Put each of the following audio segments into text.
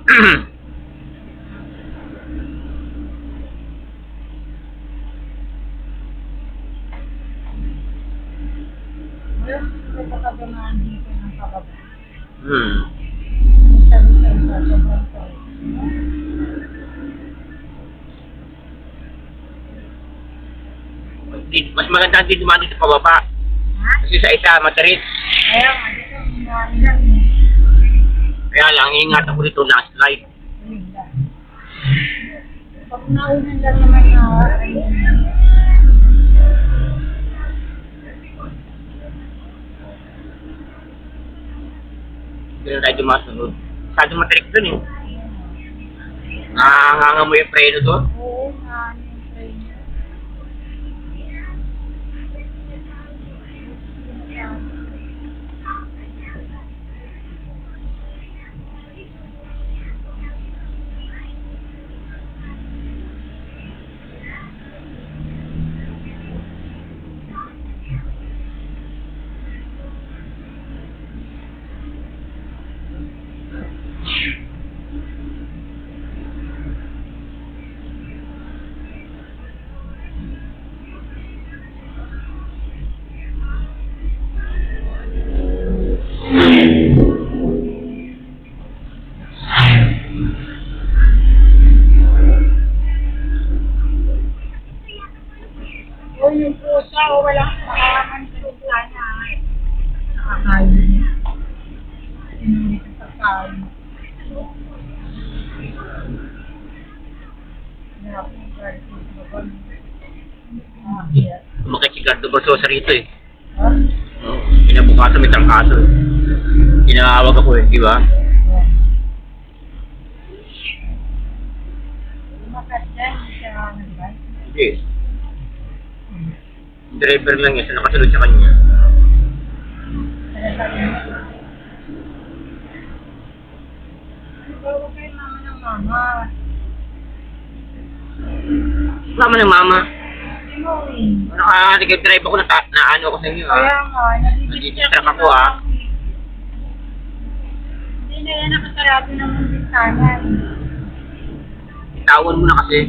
May nakagamaan dito ng pababa. Mas maganda din dumaan dito pababa. Kasi sa isa, matarit. Kaya nga, dito ang lang. Kaya lang, ingat ako dito na slide. Pag naunan lang naman na Hindi na tayo dumasunod. Masyadong matarik dun eh. Nangangamoy yung preno to. oo nga, yung train. O yung pusa o walang makaman sa sana. Nakakain. Inulit ang pagkain. Kumakit si Gardo Barsosa rito eh. Ha? Pinabukasan may trangkaso eh. Tinawag ako eh, di ba? Lumakas yan, hindi siya nagban. Hindi. Driver lang yan, so nakasunod sa kanya. Kaya sabi mo, ano ba, huwag kayo mama ng mama. Mama ng mama. Hindi mo eh. Nag-drive ako na ano ako sa inyo ha. Kaya nga, Nadidistract ako, ah. Hindi na yan nakasarado ng bintana. Itawan mo na kasi.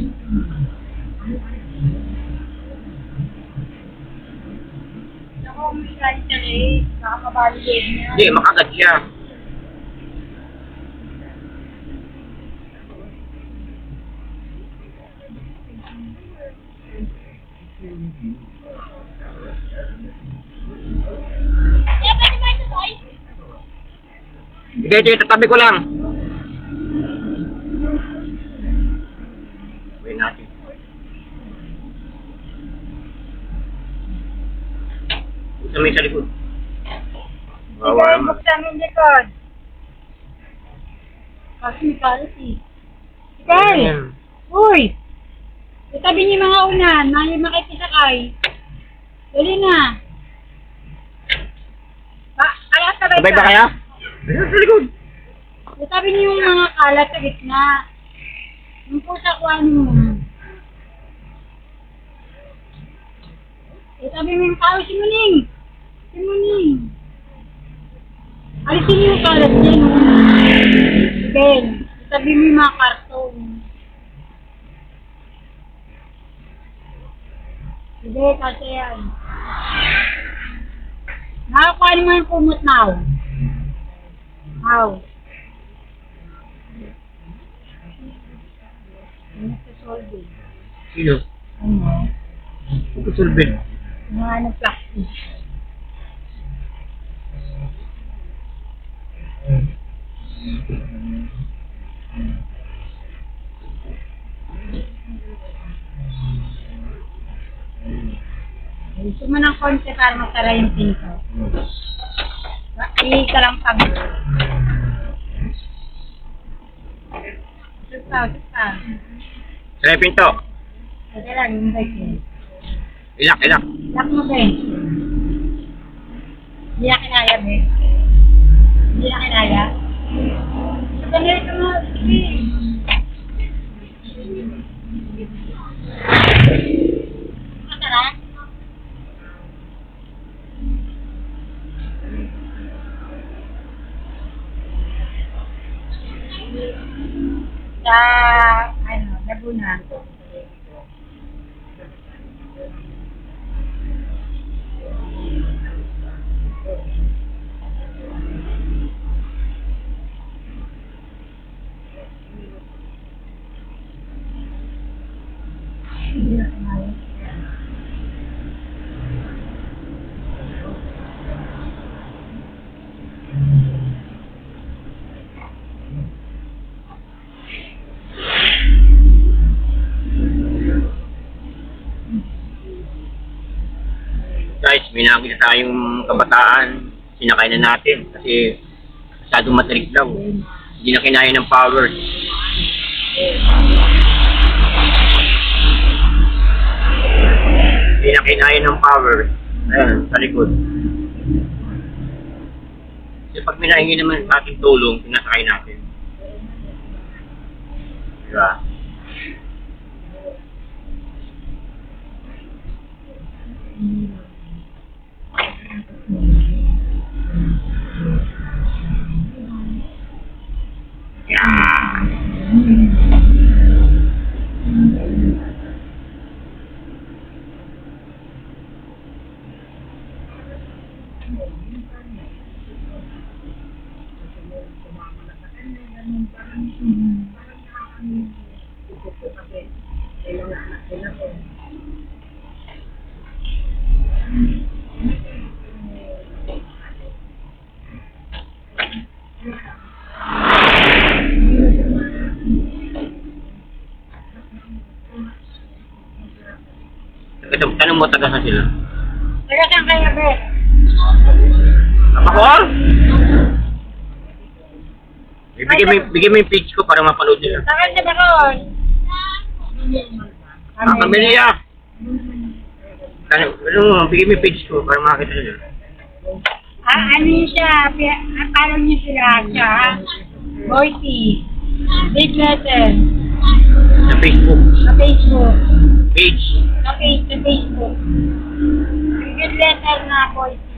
Naku, umisan siya eh. Baka mabalilid niya. Hindi, makagat siya. Sige, ito, tatabi ko lang. Wait natin. Sa may sa likod. Sige, buksan yung likod. Kasi quality. Sige! Uy! Itabi niyo mga unan, mga makikisakay. Dali na. Kaya sabay Sabay ba kaya? Sa likod. Itabi niyo yung mga kalat sa gitna. Yung pusa kuhanin mo. Itabi mo yung tao, si Muning. Si Muning. Alisin niyo yung kalat dyan. Sige. Itabi mo yung mga karton. Sige, kasi yan. Nakakuha mo yung kumot now. Now. Ano sa solving? Sino? Ano? Pagkasulbin. Mga ano plastic. Gusto mo ng konti para masara yung pinto. Ihi ka lang pag. Susta. Sa may pinto. Kasi lang yung bike eh. Ilak. Lock mo ba eh? Hindi na kinaya ba eh? Hindi na kinaya? So, ganito mo. Masara? Sa, Laguna. Guys, may nakita tayong kabataan. Sinakay na natin kasi masyadong matarik daw. Hindi na kinaya ng power. Hindi na kinaya ng power. Ayan, sa likod. Kasi pag minahingi naman sa ating tulong, sinasakay natin. Diba? Tanong mo, taga saan sila? Taga saan kayo, be? Kapakor? Bigyan mo yung page ko para mapanood nila. Taga sa Bacol. Kami niya! Bigyan mo yung page ko para makakita nila. Ano yun siya? Parang niyo sila siya. Boyty. Big letter. Sa Facebook. Sa Facebook. Page. Sa Facebook. Big letter na Boyty.